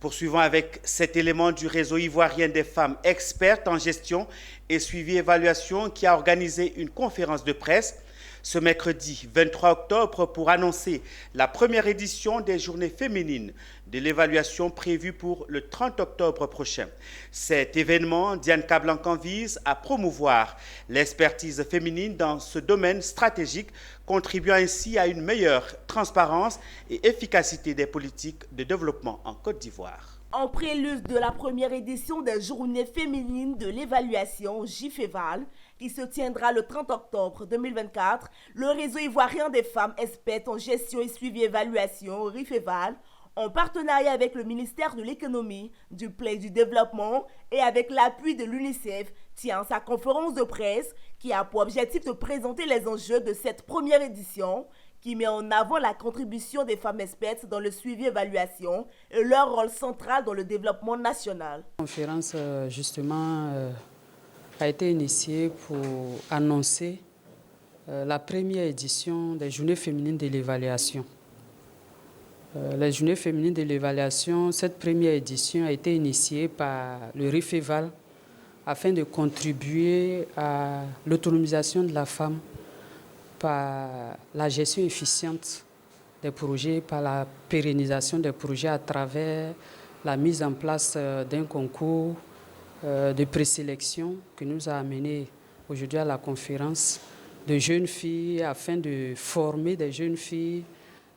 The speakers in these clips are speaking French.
Poursuivons avec cet élément du réseau ivoirien des femmes expertes en gestion et suivi évaluation qui a organisé une conférence de presse ce mercredi 23 octobre pour annoncer la première édition des journées féminines de l'évaluation prévue pour le 30 octobre prochain. Cet événement, Diane Kablancan, vise à promouvoir l'expertise féminine dans ce domaine stratégique, contribuant ainsi à une meilleure transparence et efficacité des politiques de développement en Côte d'Ivoire. En prélude de la première édition des Journées féminines de l'évaluation JFEVAL, qui se tiendra le 30 octobre 2024, le réseau ivoirien des femmes expertes en gestion et suivi évaluation RIFEVAL, en partenariat avec le ministère de l'économie, du plan et du développement et avec l'appui de l'UNICEF, tient sa conférence de presse qui a pour objectif de présenter les enjeux de cette première édition qui met en avant la contribution des femmes expertes dans le suivi-évaluation et leur rôle central dans le développement national. La conférence, justement, a été initiée pour annoncer la première édition des Journées féminines de l'évaluation. Les Journées féminines de l'évaluation, cette première édition a été initiée par le RIFEVAL afin de contribuer à l'autonomisation de la femme par la gestion efficiente des projets, par la pérennisation des projets à travers la mise en place d'un concours de présélection qui nous a amené aujourd'hui à la conférence de jeunes filles afin de former des jeunes filles,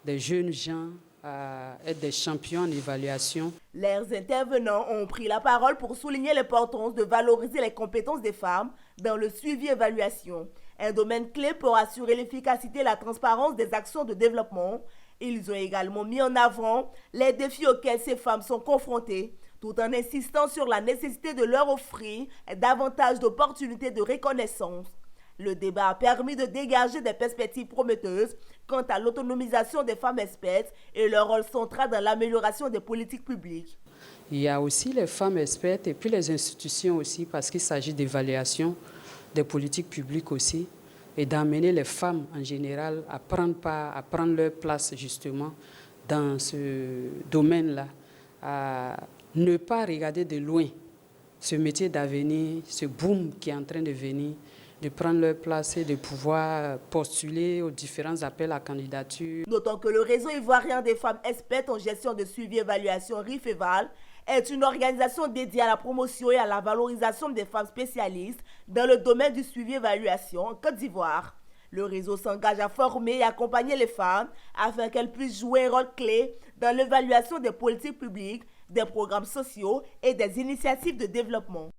des jeunes gens à être des champions en évaluation. Les intervenants ont pris la parole pour souligner l'importance de valoriser les compétences des femmes dans le suivi-évaluation, un domaine clé pour assurer l'efficacité et la transparence des actions de développement. Ils ont également mis en avant les défis auxquels ces femmes sont confrontées, tout en insistant sur la nécessité de leur offrir davantage d'opportunités de reconnaissance. Le débat a permis de dégager des perspectives prometteuses quant à l'autonomisation des femmes expertes et leur rôle central dans l'amélioration des politiques publiques. Il y a aussi les femmes expertes et puis les institutions aussi, parce qu'il s'agit d'évaluation des politiques publiques aussi et d'amener les femmes en général à prendre leur place justement dans ce domaine-là, à ne pas regarder de loin ce métier d'avenir, ce boom qui est en train de venir, de prendre leur place et de pouvoir postuler aux différents appels à candidature. Notons que le réseau ivoirien des femmes expertes en gestion de suivi-évaluation RIFEVAL est une organisation dédiée à la promotion et à la valorisation des femmes spécialistes dans le domaine du suivi-évaluation en Côte d'Ivoire. Le réseau s'engage à former et accompagner les femmes afin qu'elles puissent jouer un rôle clé dans l'évaluation des politiques publiques, des programmes sociaux et des initiatives de développement.